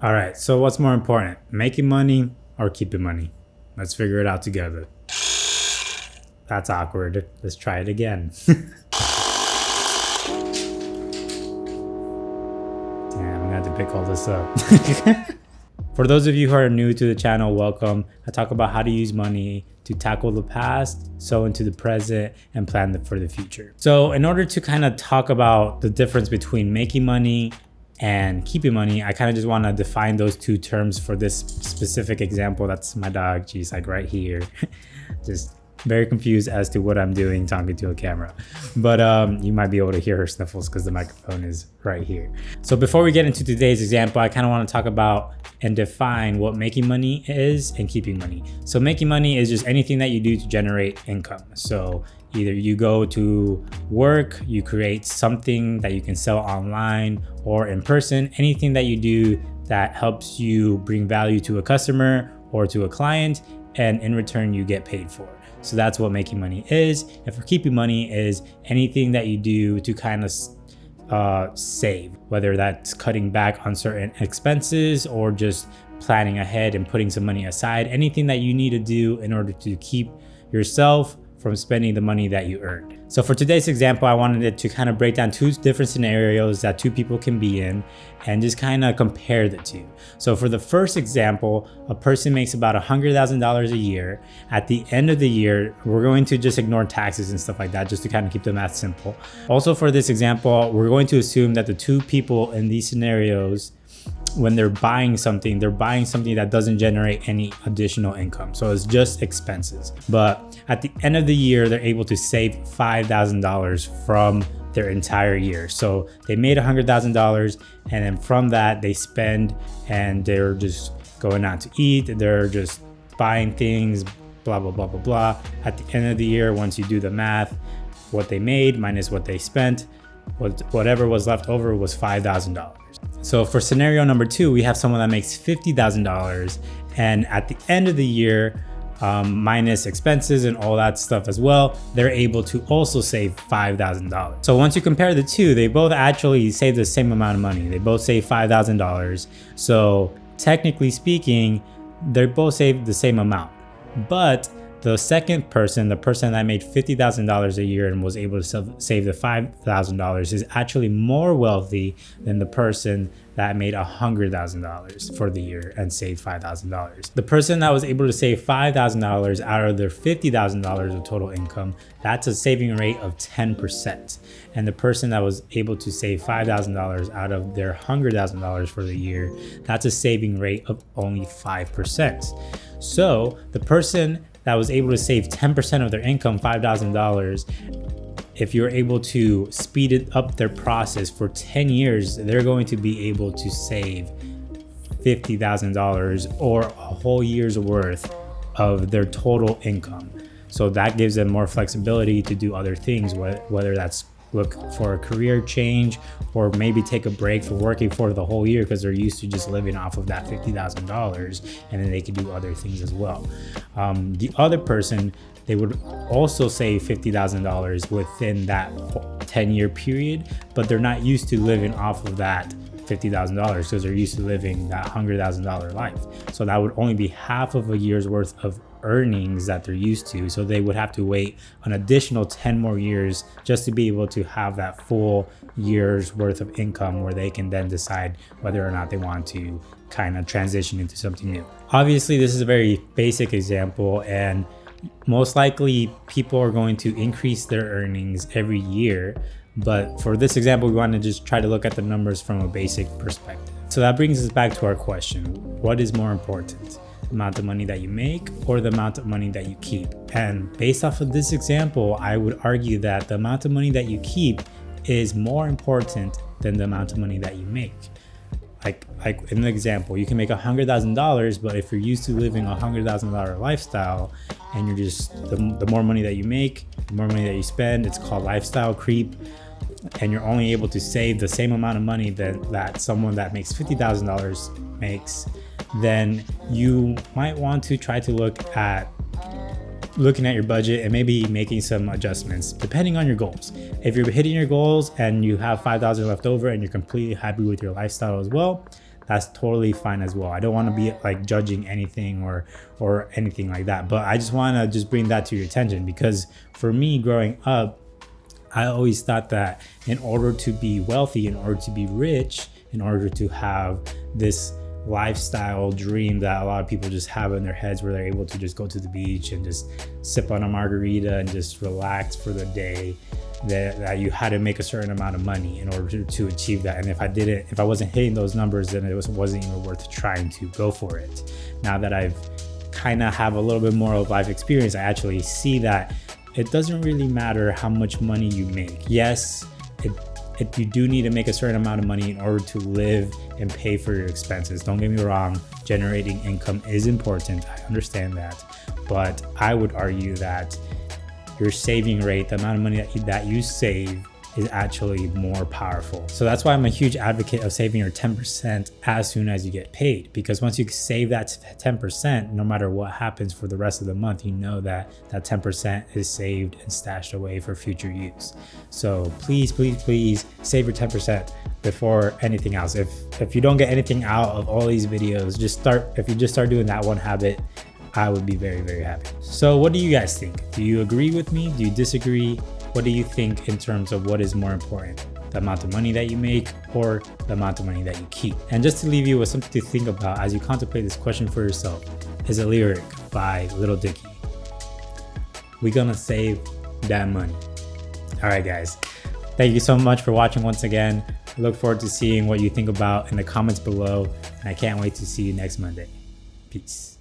All right, so what's more important, making money or keeping money? Let's figure it out together. That's awkward. Let's try it again. Damn, I'm gonna have to pick all this up. For those of you who are new to the channel, welcome. I talk about how to use money to tackle the past, sow into the present, and plan for the future. So in order to kind of talk about the difference between making money and keeping money, I kind of just want to define those two terms for this specific example. That's my dog. She's like right here. Just very confused as to what I'm doing talking to a camera, but you might be able to hear her sniffles because the microphone is right here. So before we get into today's example, I kind of want to talk about and define what making money is and keeping money. So making money is just anything that you do to generate income. So either you go to work, you create something that you can sell online or in person, anything that you do that helps you bring value to a customer or to a client, and in return you get paid for. So that's what making money is. And for keeping money is anything that you do to kind of save, whether that's cutting back on certain expenses or just planning ahead and putting some money aside, anything that you need to do in order to keep yourself from spending the money that you earned. So for today's example, I wanted it to kind of break down two different scenarios that two people can be in and just kind of compare the two. So for the first example, a person makes about $100,000 a year. At the end of the year, we're going to just ignore taxes and stuff like that, just to kind of keep the math simple. Also for this example, we're going to assume that the two people in these scenarios, when they're buying something that doesn't generate any additional income. So it's just expenses. But at the end of the year, they're able to save $5,000 from their entire year. So they made $100,000, and then from that they spend, and they're just going out to eat. They're just buying things, blah, blah, blah, blah, blah. At the end of the year, once you do the math, what they made minus what they spent, whatever was left over was $5,000. So for scenario number two, we have someone that makes $50,000, and at the end of the year, minus expenses and all that stuff as well, they're able to also save $5,000. So once you compare the two, they both actually save the same amount of money. They both save $5,000. So technically speaking, they both save the same amount. But the second person, the person that made $50,000 a year and was able to save the $5,000, is actually more wealthy than the person that made $100,000 for the year and saved $5,000. The person that was able to save $5,000 out of their $50,000 of total income, that's a saving rate of 10%. And the person that was able to save $5,000 out of their $100,000 for the year, that's a saving rate of only 5%. So the person that was able to save 10% of their income, $5,000, if you're able to speed it up their process for 10 years, they're going to be able to save $50,000 or a whole year's worth of their total income. So that gives them more flexibility to do other things, whether that's look for a career change or maybe take a break from working for the whole year because they're used to just living off of that $50,000, and then they can do other things as well. The other person, they would also save $50,000 within that 10-year period, but they're not used to living off of that $50,000 because they're used to living that $100,000 life. So that would only be half of a year's worth of earnings that they're used to. So they would have to wait an additional 10 more years just to be able to have that full year's worth of income where they can then decide whether or not they want to kind of transition into something new. Obviously, this is a very basic example, and most likely people are going to increase their earnings every year. But for this example, we want to just try to look at the numbers from a basic perspective. So that brings us back to our question. What is more important? The amount of money that you make or the amount of money that you keep? And based off of this example, I would argue that the amount of money that you keep is more important than the amount of money that you make. Like in the example, you can make $100,000, but if you're used to living a $100,000 lifestyle and you're just, the more money that you make, the more money that you spend, it's called lifestyle creep. And you're only able to save the same amount of money that someone that makes $50,000 makes, then you might want to try to look at looking at your budget and maybe making some adjustments depending on your goals. If you're hitting your goals and you have $5,000 left over and you're completely happy with your lifestyle as well, that's totally fine as well. I don't want to be like judging anything or anything like that, but I just want to just bring that to your attention, because for me growing up, I always thought that in order to be wealthy, in order to be rich, in order to have this lifestyle dream that a lot of people just have in their heads, where they're able to just go to the beach and just sip on a margarita and just relax for the day, that you had to make a certain amount of money in order to achieve that. And if I wasn't hitting those numbers, then it wasn't even worth trying to go for it. Now that I've kind of have a little bit more of life experience, I actually see that it doesn't really matter how much money you make. Yes, if you do need to make a certain amount of money in order to live and pay for your expenses. Don't get me wrong, generating income is important. I understand that. But I would argue that your saving rate, the amount of money that you save, is actually more powerful. So that's why I'm a huge advocate of saving your 10% as soon as you get paid, because once you save that 10%, no matter what happens for the rest of the month, you know that that 10% is saved and stashed away for future use. So please, please, please save your 10% before anything else. If you don't get anything out of all these videos, if you just start doing that one habit, I would be very, very happy. So what do you guys think? Do you agree with me? Do you disagree? What do you think in terms of what is more important? The amount of money that you make or the amount of money that you keep? And just to leave you with something to think about as you contemplate this question for yourself, is a lyric by Little Dicky. We gonna save that money. All right, guys. Thank you so much for watching once again. I look forward to seeing what you think about in the comments below, and I can't wait to see you next Monday. Peace.